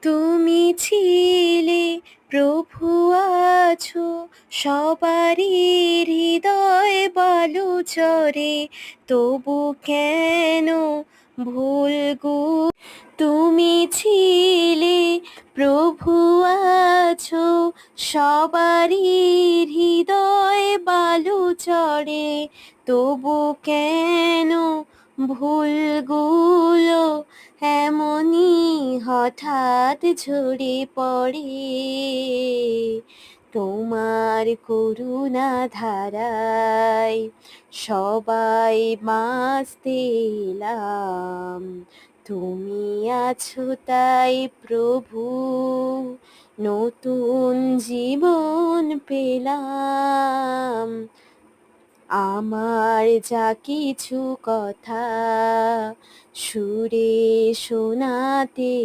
তুমি ছিলে প্রভু, আছো সবারই হৃদয় বালুচরে, তবু কেন ভুল গো। তুমি ছিলে প্রভু, আছো সবারই হৃদয় বালুচরে, তবু কেন ভুলগুলো এমনই হঠাৎ ঝরে পড়ে। তোমার করুণা ধারায় সবাই বাঁচতে এলাম, তুমি আছো তাই প্রভু নতুন জীবন পেলাম। আমার যা কিছু কথা সুরে শোনাতে